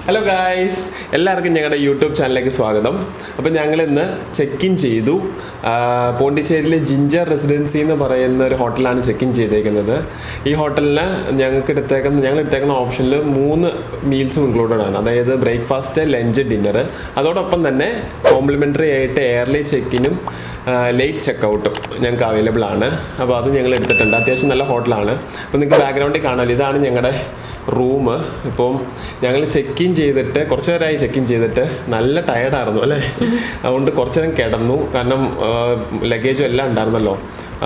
Hello guys, എല്ലാവർക്കും ഞങ്ങളുടെ YouTube ചാനലിലേക്ക് സ്വാഗതം. അപ്പോൾ ഞങ്ങൾ ഇന്ന് ചെക്ക് ഇൻ ചെയ്തു. പോണ്ടിച്ചേരിയിലെ ജിഞ്ചർ റെസിഡൻസി എന്ന് പറയുന്ന ഒരു ഹോട്ടലാണ് ചെക്ക് ഇൻ ചെയ്തേക്കുന്നത്. ഈ ഹോട്ടലിന് ഞങ്ങൾ എടുത്തേക്കുന്ന ഓപ്ഷനിൽ 3 മീൽസും ഇൻക്ലൂഡഡ് ആണ്. അതായത് ബ്രേക്ക്ഫാസ്റ്റ്, ലഞ്ച്, ഡിന്നർ. അതോടൊപ്പം തന്നെ കോംപ്ലിമെൻ്ററി ആയിട്ട് എയർലി ചെക്കിനും ലേറ്റ് ചെക്കൗട്ടും ഞങ്ങൾക്ക് അവൈലബിൾ ആണ്. അപ്പോൾ അത് ഞങ്ങൾ എടുത്തിട്ടുണ്ട്. അത്യാവശ്യം നല്ല ഹോട്ടലാണ്. അപ്പോൾ നിങ്ങൾക്ക് ബാക്ക്ഗ്രൗണ്ടിൽ കാണാമല്ലോ, ഇതാണ് ഞങ്ങളുടെ റൂം. ഇപ്പം ഞങ്ങൾ ചെക്ക് ഇൻ ചെയ്തിട്ട് കുറച്ച് നേരമായി ചെക്ക് ഇൻ ചെയ്തിട്ട് നല്ല ടയർഡായിരുന്നു അല്ലേ. അതുകൊണ്ട് കുറച്ച് നേരം കിടന്നു. കാരണം ലഗേജും എല്ലാം ഉണ്ടായിരുന്നല്ലോ.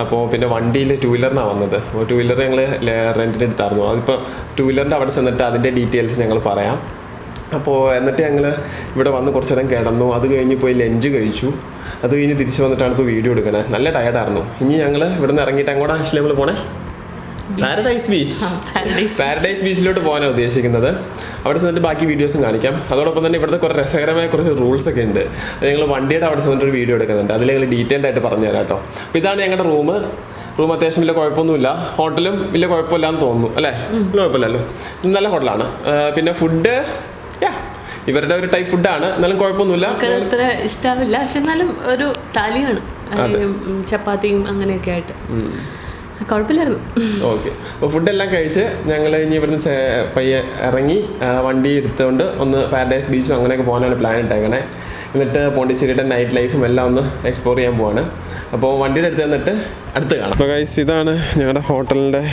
അപ്പോൾ പിന്നെ വണ്ടിയിൽ 2 വീലറിനാണ് വന്നത്. അപ്പോൾ 2 വീലർ ഞങ്ങൾ റെൻറ്റിന് എടുത്തായിരുന്നു. അതിപ്പോൾ 2 വീലറിൻ്റെ അവിടെ ചെന്നിട്ട് അതിൻ്റെ ഡീറ്റെയിൽസ് ഞങ്ങൾ പറയാം. അപ്പോൾ എന്നിട്ട് ഞങ്ങൾ ഇവിടെ വന്ന് കുറച്ച് നേരം കിടന്നു. അത് കഴിഞ്ഞ് പോയി ലഞ്ച് കഴിച്ചു. അത് കഴിഞ്ഞ് തിരിച്ച് വന്നിട്ടാണ് ഇപ്പോൾ വീഡിയോ എടുക്കണേ. നല്ല ടയർഡായിരുന്നു. ഇനി ഞങ്ങൾ ഇവിടെ നിന്ന് ഇറങ്ങിയിട്ട് എങ്ങോട്ടാണ് ആക്ച്വലി നമ്മൾ പോണേ? പാരഡൈസ് ബീച്ചിലോട്ട് പോകാനാണ് ഉദ്ദേശിക്കുന്നത്. അവിടെ ചെന്നിട്ട് ബാക്കി വീഡിയോസും കാണിക്കാം. അതോടൊപ്പം തന്നെ ഇവിടുത്തെ കുറേ രസകരമായ കുറച്ച് റൂൾസൊക്കെ ഉണ്ട്. അത് ഞങ്ങൾ വണ്ടിയുടെ അവിടെ ചെന്നിട്ടൊരു വീഡിയോ എടുക്കുന്നുണ്ട്. അതിൽ ഞങ്ങൾ ഡീറ്റെയിൽഡ് ആയിട്ട് പറഞ്ഞു തരാം കേട്ടോ. അപ്പോൾ ഇതാണ് ഞങ്ങളുടെ റൂം അത്യാവശ്യം വലിയ കുഴപ്പമൊന്നുമില്ല. ഹോട്ടലും വലിയ കുഴപ്പമില്ലാന്ന് തോന്നുന്നു അല്ലേ? കുഴപ്പമില്ലല്ലോ, നല്ല ഹോട്ടലാണ്. പിന്നെ ഫുഡ് ഇവരുടെ ഒരു ടൈപ്പ് ഫുഡാണ്, എന്നാലും കുഴപ്പമൊന്നുമില്ല. അത്ര ഇഷ്ടാവില്ല, പക്ഷെ എന്നാലും ഒരു താലിയാണ്, ചപ്പാത്തിയും അങ്ങനെയൊക്കെ ആയിട്ട് കുഴപ്പമില്ലായിരുന്നു. ഓക്കെ, അപ്പോൾ ഫുഡെല്ലാം കഴിച്ച് ഞങ്ങൾ ഇനി ഇവിടുന്ന് പയ്യെ ഇറങ്ങി വണ്ടി എടുത്തുകൊണ്ട് ഒന്ന് പാരഡൈസ് ബീച്ചും അങ്ങനെയൊക്കെ പോകാനാണ് പ്ലാൻ ഇട്ടേക്കണേ. എന്നിട്ട് പോണ്ടിച്ചേരിയുടെ നൈറ്റ് ലൈഫും എല്ലാം ഒന്ന് എക്സ്പ്ലോർ ചെയ്യാൻ പോവാണ്. അപ്പോൾ വണ്ടിയുടെ അടുത്ത് നിന്നിട്ട് അടുത്ത് കാണാം. അപ്പോൾ ഗൈസ്, ഇതാണ് ഞങ്ങളുടെ ഹോട്ടലിൻ്റെ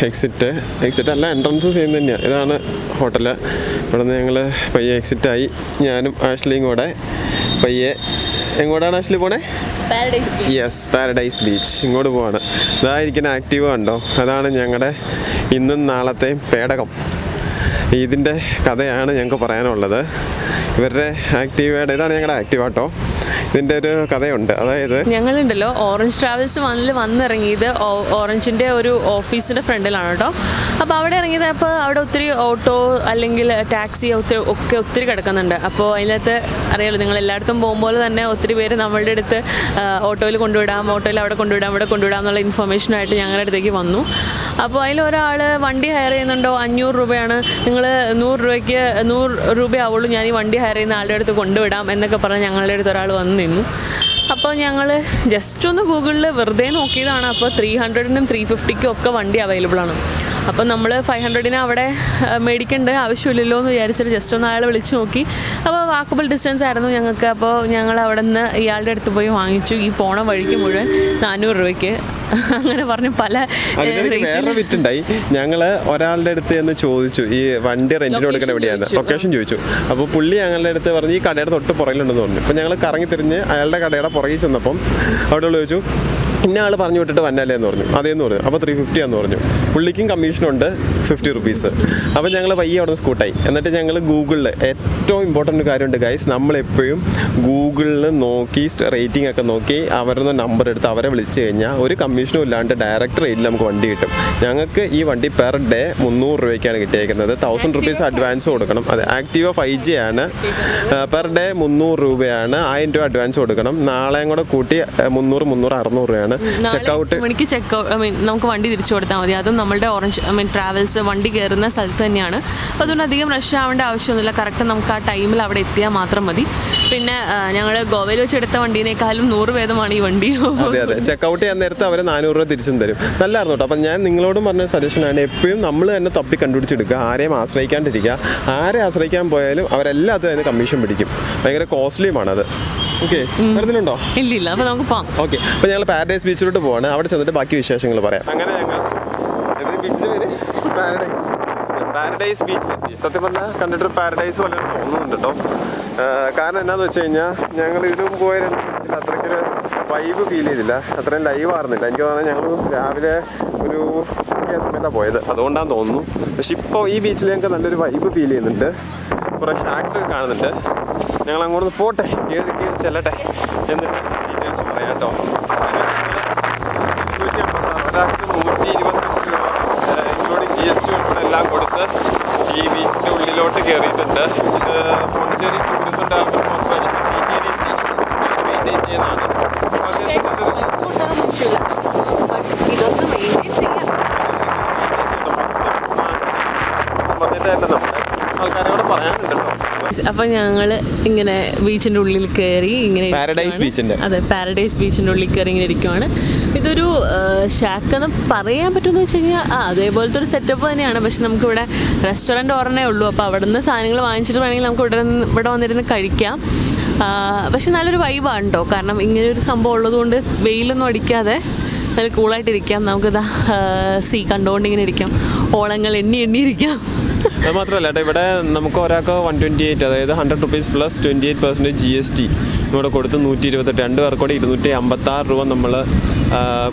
എക്സിറ്റ് അല്ല, എൻട്രൻസ് സെയിം തന്നെയാണ്. ഇതാണ് ഹോട്ടൽ. ഇവിടെ നിന്ന് ഞങ്ങൾ പയ്യെ എക്സിറ്റായി. ഞാനും ആഷ്ലിയും കൂടെ പയ്യെ എങ്ങോട്ടാണ് ആഷ്ലി പോണേ? Yes, paradise beach. ഇങ്ങോട്ട് പോവാണ്. ഇതായിരിക്കുന്ന ആക്റ്റീവ് കണ്ടോ, അതാണ് ഞങ്ങളുടെ ഇന്നും നാളത്തെയും പേടകം. ഇതിൻ്റെ കഥയാണ് ഞങ്ങൾക്ക് പറയാനുള്ളത്. ഇവരുടെ ആക്റ്റീവയുടെ ഇതാണ് ഞങ്ങളുടെ ആക്റ്റീവ് കേട്ടോ. ഇതിൻ്റെ ഒരു കഥയുണ്ട്. അതായത് ഞങ്ങളുണ്ടല്ലോ ഓറഞ്ച് ട്രാവൽസ് വന്നിറങ്ങിയത് ഓറഞ്ചിൻ്റെ ഒരു ഓഫീസിൻ്റെ ഫ്രണ്ടിലാണ് കേട്ടോ. അപ്പോൾ അവിടെ ഇറങ്ങിയത്, അപ്പോൾ അവിടെ ഒത്തിരി ഓട്ടോ അല്ലെങ്കിൽ ടാക്സി ഒത്തിരി കിടക്കുന്നുണ്ട്. അപ്പോൾ അതിനകത്ത് അറിയാമല്ലോ, നിങ്ങൾ എല്ലായിടത്തും പോകുമ്പോൾ തന്നെ ഒത്തിരി പേര് നമ്മളുടെ അടുത്ത് ഓട്ടോയിൽ കൊണ്ടുവിടാം, ഓട്ടോയിൽ അവിടെ കൊണ്ടുവിടാം, ഇവിടെ കൊണ്ടുവിടാം എന്നുള്ള ഇൻഫർമേഷനായിട്ട് ഞങ്ങളുടെ അടുത്തേക്ക് വന്നു. അപ്പോൾ അതിലൊരാൾ വണ്ടി ഹയർ ചെയ്യുന്നുണ്ടോ, 500 രൂപയാണ്, നിങ്ങൾ 100 രൂപയാവുള്ളൂ, ഞാൻ ഈ വണ്ടി ഹയർ ചെയ്യുന്ന ആളുടെ അടുത്ത് കൊണ്ടുവിടാം എന്നൊക്കെ പറഞ്ഞ് ഞങ്ങളുടെ അടുത്ത് ഒരാൾ വന്നു നിന്നു. അപ്പോൾ ഞങ്ങൾ ജസ്റ്റ് ഒന്ന് ഗൂഗിളിൽ വെറുതെ നോക്കിയതാണ്. അപ്പോൾ 300-നും 350-ക്കും ഒക്കെ വണ്ടി അവൈലബിൾ ആണ്. അപ്പോൾ നമ്മൾ 500-ന് അവിടെ മേടിക്കേണ്ട ആവശ്യമില്ലല്ലോ എന്ന് വിചാരിച്ചിട്ട് ജസ്റ്റ് ഒന്ന് അയാളെ വിളിച്ച് നോക്കി. അപ്പോൾ വാക്കബിൾ ഡിസ്റ്റൻസ് ആയിരുന്നു ഞങ്ങൾക്ക്. അപ്പോൾ ഞങ്ങൾ അവിടെ നിന്ന് ഇയാളുടെ അടുത്ത് പോയി വാങ്ങിച്ചു. ഈ പോണ വഴിക്ക് മുഴുവൻ 400 രൂപയ്ക്ക് അങ്ങനെ പറഞ്ഞ് പല. വേറെ വിറ്റുണ്ടായി. ഞങ്ങൾ ഒരാളുടെ അടുത്ത് എന്ന് ചോദിച്ചു, ഈ വണ്ടി റെന്റിന് കൊടുക്കാൻ എവിടെയാണ് ലൊക്കേഷൻ ചോദിച്ചു. അപ്പോൾ പുള്ളി ഞങ്ങളുടെ അടുത്ത് പറഞ്ഞ് ഈ കടയുടെ തൊട്ട് പുറകിലുണ്ടെന്ന് പറഞ്ഞു. അപ്പോൾ ഞങ്ങൾ കറങ്ങി തിരിഞ്ഞ് അയാളുടെ കടയുടെ പുറകിൽ ചെന്നപ്പം അവിടെ ചോദിച്ചു, ഇന്ന ആൾ പറഞ്ഞു വിട്ടിട്ട് വന്നാലേ എന്ന് പറഞ്ഞു. അതേന്ന് പറഞ്ഞു. അപ്പോൾ 350 ആണെന്ന് പറഞ്ഞു. പുള്ളിക്കും കമ്മീഷനുണ്ട് 50 റുപ്പീസ്. അപ്പോൾ ഞങ്ങൾ പയ്യെ അവിടെ നിന്ന് സ്കൂട്ടായി. എന്നിട്ട് ഞങ്ങൾ ഗൂഗിളിൽ ഏറ്റവും ഇമ്പോർട്ടൻ്റ് കാര്യമുണ്ട് ഗൈസ്, നമ്മളെപ്പോഴും ഗൂഗിളിൽ നോക്കി റേറ്റിംഗ് ഒക്കെ നോക്കി അവരുടെ നമ്പർ എടുത്ത് അവരെ വിളിച്ചു കഴിഞ്ഞാൽ ഒരു കമ്മീഷനും ഇല്ലാണ്ട് ഡയറക്റ്റ് റേറ്റിൽ നമുക്ക് വണ്ടി കിട്ടും. ഞങ്ങൾക്ക് ഈ വണ്ടി പെർ ഡേ 300 രൂപയ്ക്കാണ് കിട്ടിയേക്കുന്നത്. 1000 റുപ്പീസ് അഡ്വാൻസ് കൊടുക്കണം. അതെ, ആക്റ്റീവ 5G ആണ്. പെർ ഡേ 300 രൂപയാണ്. 1000 രൂപ അഡ്വാൻസ് കൊടുക്കണം. നാളെയും കൂടെ കൂട്ടി 300, 600 രൂപയാണ്. മണിക്ക് നമുക്ക് വണ്ടി തിരിച്ചു കൊടുത്താൽ മതി. അതും നമ്മളുടെ ഓറഞ്ച് ട്രാവൽസ് വണ്ടി കയറുന്ന സ്ഥലത്ത് തന്നെയാണ്. അപ്പോൾ അതുകൊണ്ട് അധികം റഷ് ആവേണ്ട ആവശ്യമൊന്നുമില്ല. കറക്റ്റ് നമുക്ക് ആ ടൈമിൽ അവിടെ എത്തിയാൽ മാത്രം മതി. പിന്നെ ഞങ്ങൾ ഗോവയിൽ വെച്ച് എടുത്ത വണ്ടീനേക്കാളും 100 ഭേദമാണ് ഈ വണ്ടി. അതെ, ചെക്കൗട്ട് ചെയ്യാൻ നേരത്തെ അവർ 400 രൂപ തിരിച്ചും തരും. നല്ലതായിരുന്നു കേട്ടോ. അപ്പം ഞാൻ നിങ്ങളോടും പറഞ്ഞ സജഷനാണ്, എപ്പോഴും നമ്മൾ തന്നെ തപ്പി കണ്ടുപിടിച്ചെടുക്കുക. ആരെയും ആശ്രയിക്കാണ്ടിരിക്കുക. ആരെ ആശ്രയിക്കാൻ പോയാലും അവരെല്ലാത്തും അതിന് കമ്മീഷൻ പിടിക്കും. ഭയങ്കര കോസ്റ്റ്ലിയുമാണത്. ഓക്കെ, വരുന്നുണ്ടോ? ഇല്ല, അപ്പോൾ നമുക്ക് പോകാം. ഓക്കെ, അപ്പോൾ ഞങ്ങൾ പാരഡൈസ് ബീച്ചിലോട്ട് പോവാണ്. അവിടെ ചെന്നിട്ട് ബാക്കി വിശേഷങ്ങൾ പറയാം. അങ്ങനെ ഞങ്ങൾ ബീച്ചിൻ്റെ പേര് പാരഡൈസ് ബീച്ചിലെത്തി. സത്യം പറഞ്ഞാൽ കണ്ടിട്ട് പാരഡൈസ് പോലെ തോന്നുന്നുണ്ട് കേട്ടോ. കാരണം എന്നാന്ന് വെച്ച് കഴിഞ്ഞാൽ ഞങ്ങൾ ഇതിലും പോയ 2 ബീച്ചിൽ അത്രയ്ക്കൊരു വൈബ് ഫീൽ ചെയ്തില്ല. അത്രയും ലൈവ് ആയിരുന്നില്ല. എനിക്ക് തോന്നുന്നത് ഞങ്ങൾ രാവിലെ ഒരു സമയത്താണ് പോയത്, അതുകൊണ്ടാണെന്ന് തോന്നുന്നു. പക്ഷെ ഇപ്പോൾ ഈ ബീച്ചിൽ ഞങ്ങൾക്ക് നല്ലൊരു വൈബ് ഫീൽ ചെയ്യുന്നുണ്ട്. കുറേ ഷാക്സ് ഒക്കെ കാണുന്നുണ്ട്. ഞങ്ങൾ അങ്ങോട്ട് പോട്ടെ, കയറി ചെല്ലട്ടെ, എന്നിട്ട് ഡീറ്റെയിൽസ് പറയാം കേട്ടോ. ഒരാൾക്ക് 128 രൂപ ഇൻക്ലൂഡിങ് GST എല്ലാം കൊടുത്ത് ഈ ബീച്ചിൻ്റെ ഉള്ളിലോട്ട് കയറിയിട്ടുണ്ട്. ഇത് Pondicherry tourism development corporation PTDC maintain ചെയ്യുന്നതാണ്. പറഞ്ഞിട്ടായിട്ട് നമ്മുടെ ആൾക്കാർ അപ്പോൾ ഞങ്ങൾ ഇങ്ങനെ ബീച്ചിൻ്റെ ഉള്ളിൽ കയറി ഇങ്ങനെ പാരഡൈസ് ബീച്ചിൻ്റെ അതെ പാരഡൈസ് ബീച്ചിൻ്റെ ഉള്ളിൽ കയറി ഇങ്ങനെ ഇരിക്കുവാണ്. ഇതൊരു ഷാക്കെന്ന് പറയാൻ പറ്റുമെന്ന് വെച്ച് കഴിഞ്ഞാൽ അതേപോലത്തെ ഒരു സെറ്റപ്പ് തന്നെയാണ്. പക്ഷെ നമുക്കിവിടെ റെസ്റ്റോറൻറ്റ് ഓർമ്മേ ഉള്ളൂ. അപ്പോൾ അവിടെ നിന്ന് സാധനങ്ങൾ വാങ്ങിച്ചിട്ട് വേണമെങ്കിൽ നമുക്ക് ഇവിടെ വന്നിരുന്ന് കഴിക്കാം. പക്ഷെ നല്ലൊരു വൈബാണ് കേട്ടോ. കാരണം ഇങ്ങനെയൊരു സംഭവം ഉള്ളതുകൊണ്ട് വെയിലൊന്നും അടിക്കാതെ നല്ല കൂളായിട്ടിരിക്കാം. നമുക്കിതാ സീ കണ്ടുകൊണ്ട് ഇങ്ങനെ ഇരിക്കാം. ഓളങ്ങൾ എണ്ണി ഇരിക്കാം. അത് മാത്രമല്ല കേട്ടോ, ഇവിടെ നമുക്ക് ഒരാൾക്ക് 128, അതായത് 100 rupees + 28% GST ഇവിടെ കൊടുത്ത് 128, 2 പേർക്ക് കൂടെ 256 രൂപ നമ്മൾ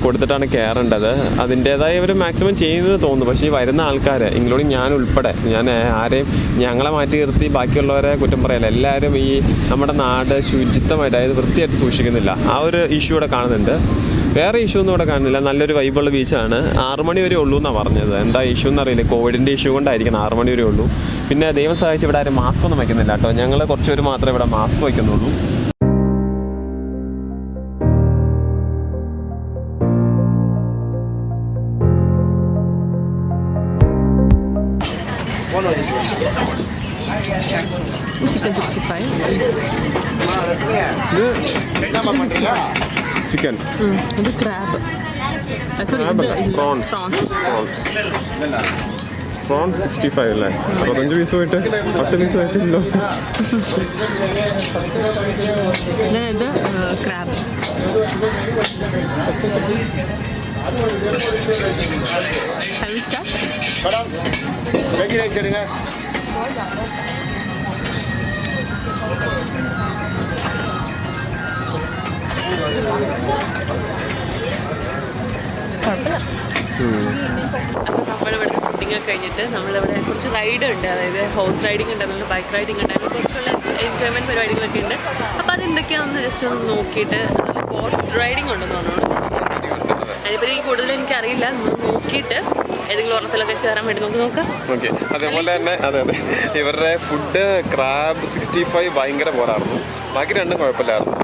കൊടുത്തിട്ടാണ് കയറേണ്ടത്. അതിൻ്റേതായ ഒരു മാക്സിമം ചെയ്യുന്നത് തോന്നുന്നു. പക്ഷേ ഈ വരുന്ന ആൾക്കാർ ഇൻക്ലൂഡിങ് ഞാൻ ഉൾപ്പെടെ, ഞാൻ ആരെയും ഞങ്ങളെ മാറ്റി നിർത്തി ബാക്കിയുള്ളവരെ കുറ്റം പറയല്ല. എല്ലാവരും ഈ നമ്മുടെ നാട് ശുചിത്വമായിട്ട്, അതായത് വൃത്തിയായിട്ട് സൂക്ഷിക്കുന്നില്ല. ആ ഒരു ഇഷ്യൂ ഇവിടെ കാണുന്നുണ്ട്. വേറെ ഇഷ്യൂ ഒന്നും ഇവിടെ കാണുന്നില്ല. നല്ലൊരു വൈബുള്ള ബീച്ചാണ്. 6 മണി വരെ ഉള്ളൂ എന്നാണ് പറഞ്ഞത്. എന്താ ഇഷ്യൂ എന്നറിയില്ല. കോവിഡിൻ്റെ ഇഷ്യൂ കൊണ്ടായിരിക്കണം 6 മണി വരെ ഉള്ളൂ. പിന്നെ ദൈവം സഹായിച്ച് ഇവിടെ ആരും മാസ്ക് ഒന്നും വയ്ക്കുന്നില്ല കേട്ടോ. ഞങ്ങൾ കുറച്ചുപേർ മാത്രമേ ഇവിടെ മാസ്ക് വയ്ക്കുന്നുള്ളൂ. ചിക്കൻ, ഇത് ക്രാബ്, പ്രോൺസ് 65 അല്ലേ? 65 പീസ് പോയിട്ട് 10 പീസ് വെച്ചിട്ടുണ്ടോ? ഇത് ക്രാബ്. അപ്പോൾ നമ്മളിവിടെ ഫുഡിങ് ഒക്കെ കഴിഞ്ഞിട്ട് നമ്മളിവിടെ കുറച്ച് റൈഡ് ഉണ്ട്. അതായത് ഹോഴ്സ് റൈഡിങ് ഉണ്ട്, അതുപോലെ ബൈക്ക് റൈഡിങ് ഉണ്ട്, അങ്ങനെ കുറച്ചുള്ള എൻജോയ്മെൻറ്റ് പരിപാടികളൊക്കെ ഉണ്ട്. അപ്പോൾ അതെന്തൊക്കെയാണെന്ന് ജസ്റ്റ് ഒന്ന് നോക്കിയിട്ട്, ബോട്ട് റൈഡിങ് ഉണ്ടെന്ന് പറഞ്ഞു. അതിനെപ്പറ്റി എനിക്ക് കൂടുതൽ എനിക്കറിയില്ല. നോക്കിയിട്ട് ഏതെങ്കിലും ഓർമ്മത്തിലൊക്കെ കയറാൻ വേണ്ടി നമുക്ക് നോക്കാം. ഓക്കെ. അതേപോലെ തന്നെ അതെ ഇവരുടെ ഫുഡ് ക്രാബ് 65 ഭയങ്കര പോരായിരുന്നു. ബാക്കി രണ്ടും കുഴപ്പമില്ലായിരുന്നു,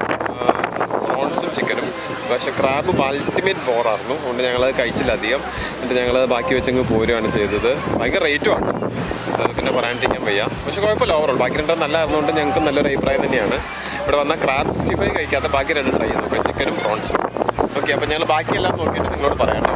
പ്രോൺസും ചിക്കനും. പക്ഷേ ക്രാബ് അൾട്ടിമേറ്റ് ബോറായിരുന്നു. അതുകൊണ്ട് ഞങ്ങൾ കഴിച്ചില്ല അധികം. എന്നിട്ട് ഞങ്ങൾ ബാക്കി വെച്ചങ്ങ് പോരുകയാണ് ചെയ്തത്. ഭയങ്കര റേറ്റുമാണ്, പിന്നെ പറയാണ്ടിരിക്കാൻ വയ്യ. പക്ഷേ കുഴപ്പമില്ല, ഓവറോൾ ബാക്കി രണ്ടും നല്ലതായിരുന്നുകൊണ്ട് ഞങ്ങൾക്ക് നല്ലൊരു അഭിപ്രായം തന്നെയാണ്. ഇവിടെ വന്നാൽ ക്രാബ് 65 കഴിക്കാത്ത ബാക്കി രണ്ടും ട്രൈ ചെയ്ത് നോക്കാം, ചിക്കനും പ്രോൺസും. ഓക്കെ, അപ്പോൾ ഞങ്ങൾ ബാക്കിയെല്ലാം നോക്കിയിട്ട് നിങ്ങളോട് പറയാം.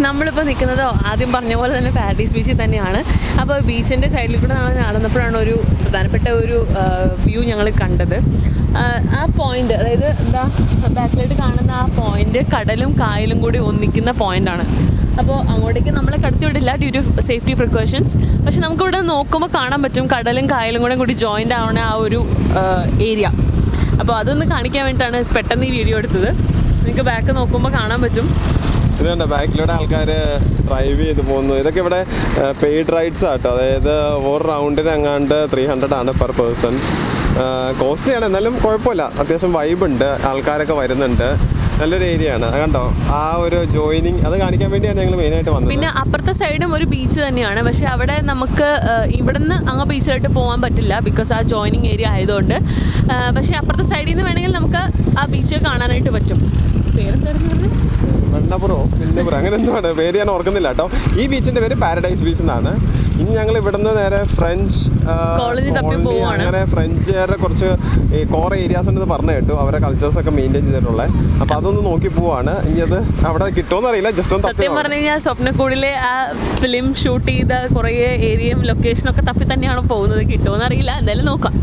നമ്മളിപ്പോൾ നിൽക്കുന്നത് ആദ്യം പറഞ്ഞ പോലെ തന്നെ പാരഡൈസ് ബീച്ചിൽ തന്നെയാണ്. അപ്പോൾ ബീച്ചിൻ്റെ സൈഡിൽ കൂടെ നമ്മൾ നടന്നപ്പോഴാണ് ഒരു പ്രധാനപ്പെട്ട ഒരു വ്യൂ ഞങ്ങൾ കണ്ടത്. ആ പോയിൻ്റ്, അതായത് എന്താ ബാക്കിലായിട്ട് കാണുന്ന ആ പോയിൻ്റ് കടലും കായലും കൂടി ഒന്നിക്കുന്ന പോയിൻ്റാണ്. അപ്പോൾ അങ്ങോട്ടേക്ക് നമ്മളെ കടത്തി വിടില്ല ഡ്യൂ ടു സേഫ്റ്റി പ്രിക്കോഷൻസ്. പക്ഷെ നമുക്കിവിടെ നോക്കുമ്പോൾ കാണാൻ പറ്റും കടലും കായലും കൂടി ജോയിൻ്റ് ആവണ ആ ഒരു ഏരിയ. അപ്പോൾ അതൊന്ന് കാണിക്കാൻ വേണ്ടിയിട്ടാണ് പെട്ടെന്ന് ഈ വീഡിയോ എടുത്തത്. നിങ്ങൾക്ക് ബാക്ക് നോക്കുമ്പോൾ കാണാൻ പറ്റും. ഇതുണ്ട് ബാക്കിലൂടെ ആൾക്കാർ ഡ്രൈവ് ചെയ്ത് പോകുന്നു. ഇതൊക്കെ ഇവിടെ പെയ്ഡ് റൈഡ്സ് ആട്ടോ. അതായത് ഒരു റൗണ്ടിന് അങ്ങാണ്ട് 300 ആണ് പെർ പേഴ്സൺ. കോസ്റ്റ്ലിയാണ്, എന്നാലും കുഴപ്പമില്ല. അത്യാവശ്യം വൈബുണ്ട്, ആൾക്കാരൊക്കെ വരുന്നുണ്ട്. നല്ലൊരു ഏരിയ ആണ്. കണ്ടോ ആ ഒരു ജോയിനിങ്, അത് കാണിക്കാൻ വേണ്ടിയാണ് ഞങ്ങൾ മെയിനായിട്ട് വന്നത്. പിന്നെ അപ്പുറത്തെ സൈഡും ഒരു ബീച്ച് തന്നെയാണ്. പക്ഷേ അവിടെ നമുക്ക് ഇവിടുന്ന് അങ്ങ് ബീച്ചിലോട്ട് പോകാൻ പറ്റില്ല, ബിക്കോസ് ആ ജോയിനിങ് ഏരിയ ആയതുകൊണ്ട്. പക്ഷേ അപ്പുറത്തെ സൈഡിൽ നിന്ന് വേണമെങ്കിൽ നമുക്ക് ആ ബീച്ച് കാണാനായിട്ട് പറ്റും. പേരെന്തായിരുന്നു പറഞ്ഞത്? വെണ്ണപ്പുറോ പിന്നപ്പുറം അങ്ങനെ എന്തുവാണ് പേര്, ഞാൻ ഓർക്കുന്നില്ല കേട്ടോ. ഈ ബീച്ചിൻ്റെ പേര് പാരഡൈസ് ബീച്ച് എന്നാണ്. ഇനി ഞങ്ങൾ ഇവിടുന്ന് നേരെ ഫ്രഞ്ച് കോളനി, അങ്ങനെ ഫ്രഞ്ചുകാരുടെ കുറച്ച് കോർ ഏരിയാസ് ഉണ്ടെന്ന് പറഞ്ഞു കേട്ടു. അവരുടെ കൾച്ചേഴ്സൊക്കെ മെയിൻറ്റെയിൻ ചെയ്തിട്ടുള്ളത്. അപ്പോൾ അതൊന്ന് നോക്കി പോവാണ്. ഇനി അത് അവിടെ കിട്ടുമോന്ന് അറിയില്ല. ജസ്റ്റ് ഒന്ന് സത്യം പറഞ്ഞു കഴിഞ്ഞാൽ സ്വപ്നക്കൂടിലെ ആ ഫിലിം ഷൂട്ട് ചെയ്ത കുറേ ഏരിയയും ലൊക്കേഷനൊക്കെ തപ്പി തന്നെയാണ് പോകുന്നത്. കിട്ടുമോന്ന് അറിയില്ല, എന്തായാലും നോക്കാം.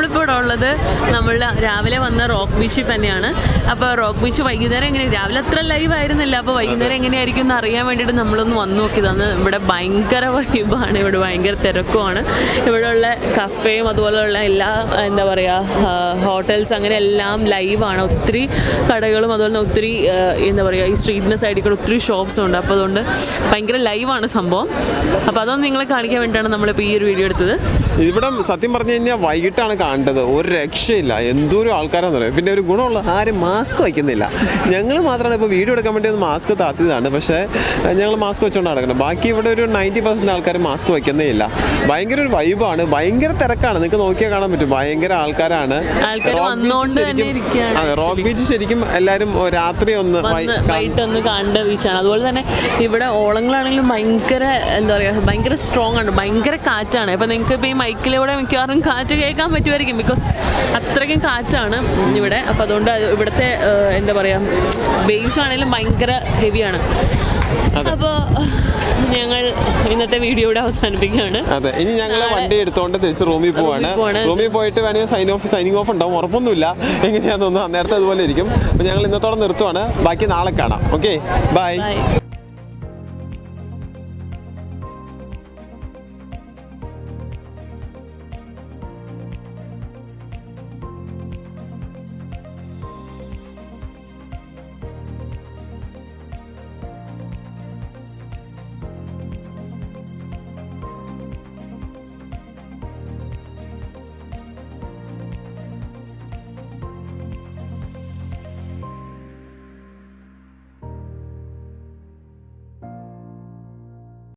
നമ്മളിപ്പോൾ ഇവിടെ ഉള്ളത് നമ്മൾ രാവിലെ വന്ന റോക്ക് ബീച്ചിൽ തന്നെയാണ്. അപ്പോൾ റോക്ക് ബീച്ച് വൈകുന്നേരം എങ്ങനെയാണ്, രാവിലെ അത്ര ലൈവ് ആയിരുന്നില്ല, അപ്പോൾ വൈകുന്നേരം എങ്ങനെയായിരിക്കും എന്ന് അറിയാൻ വേണ്ടിയിട്ട് നമ്മളൊന്ന് വന്ന് നോക്കിയതാണ്. ഇവിടെ ഭയങ്കര വൈബാണ്, ഇവിടെ ഭയങ്കര തിരക്കുമാണ്. ഇവിടെയുള്ള കഫേയും അതുപോലെയുള്ള എല്ലാ എന്താ പറയുക ഹോട്ടൽസ് അങ്ങനെ എല്ലാം ലൈവാണ്. ഒത്തിരി കടകളും അതുപോലെ ഒത്തിരി എന്താ പറയുക ഈ സ്ട്രീറ്റിൻ്റെ സൈഡിൽ കൂടെ ഒത്തിരി ഷോപ്സും ഉണ്ട്. അപ്പോൾ അതുകൊണ്ട് ഭയങ്കര ലൈവാണ് സംഭവം. അപ്പോൾ അതൊന്നും നിങ്ങളെ കാണിക്കാൻ വേണ്ടിയിട്ടാണ് നമ്മളിപ്പോൾ ഈ ഒരു വീഡിയോ എടുത്തത്. ഇവിടെ സത്യം പറഞ്ഞു കഴിഞ്ഞാൽ വൈകിട്ടാണ് കാണേണ്ടത്, ഒരു രക്ഷയില്ല, എന്തോരം ആൾക്കാരാന്ന് പറയും. പിന്നെ ഒരു ഗുണമുള്ള ആരും മാസ്ക് വയ്ക്കുന്നില്ല. ഞങ്ങൾ മാത്രമാണ് ഇപ്പോൾ വീഡിയോ എടുക്കാൻ വേണ്ടി ഒന്ന് മാസ്ക് താത്തിയതാണ്, പക്ഷേ ഞങ്ങൾ മാസ്ക് വെച്ചുകൊണ്ട് നടക്കണം. ബാക്കി ഇവിടെ ഒരു 90% ആൾക്കാർ മാസ്ക് വയ്ക്കുന്നേ ഇല്ല. ഭയങ്കര ഒരു വൈബാണ്, ഭയങ്കര തിരക്കാണ്, നിങ്ങൾക്ക് നോക്കിയാൽ കാണാൻ പറ്റും, ഭയങ്കര ആൾക്കാരാണ്. അതെ, റോക്ക് ബീച്ച് ശരിക്കും എല്ലാവരും രാത്രി വൈകിട്ടൊന്ന് കാണേണ്ട ബീച്ചാണ്. അതുപോലെ തന്നെ ഇവിടെ ഓളങ്ങളാണെങ്കിലും ഭയങ്കര എന്താ പറയുക ഭയങ്കര സ്ട്രോങ് ആണ്, ഭയങ്കര കാറ്റാണ്. ഇപ്പം നിങ്ങൾക്ക് ഇപ്പോൾ ഈ മൈക്കിലൂടെ മിക്കവാറും കാറ്റ് കേൾക്കാൻ പറ്റുമായിരിക്കും, ബിക്കോസ് അത്രയ്ക്കും കാറ്റാണ് ഇവിടെ. അപ്പോൾ അതുകൊണ്ട് ഇവിടുത്തെ എന്താ പറയുക വേവ്സ് ആണെങ്കിലും ഭയങ്കര ഹെവിയാണ്. അപ്പോൾ ഞങ്ങൾ ഇന്നത്തെ വീഡിയോ ഇവിടെ അവസാനിപ്പിക്കുകയാണ്. അതെ, ഇനി ഞങ്ങൾ വണ്ടി എടുത്തുകൊണ്ട് തിരിച്ച് റൂമിൽ പോവാണ്. റൂമിൽ പോയിട്ട് വേണമെങ്കിൽ സൈനിങ് ഓഫ് ഉണ്ടാവും, ഉറപ്പൊന്നുമില്ല എങ്ങനെയാണെന്നൊന്നും, അന്നേരത്തെ അതുപോലെ ഇരിക്കും. അപ്പോൾ ഞങ്ങൾ ഇന്നത്തോടെ നിർത്തുവാണ്, ബാക്കി നാളെ കാണാം. Okay, by.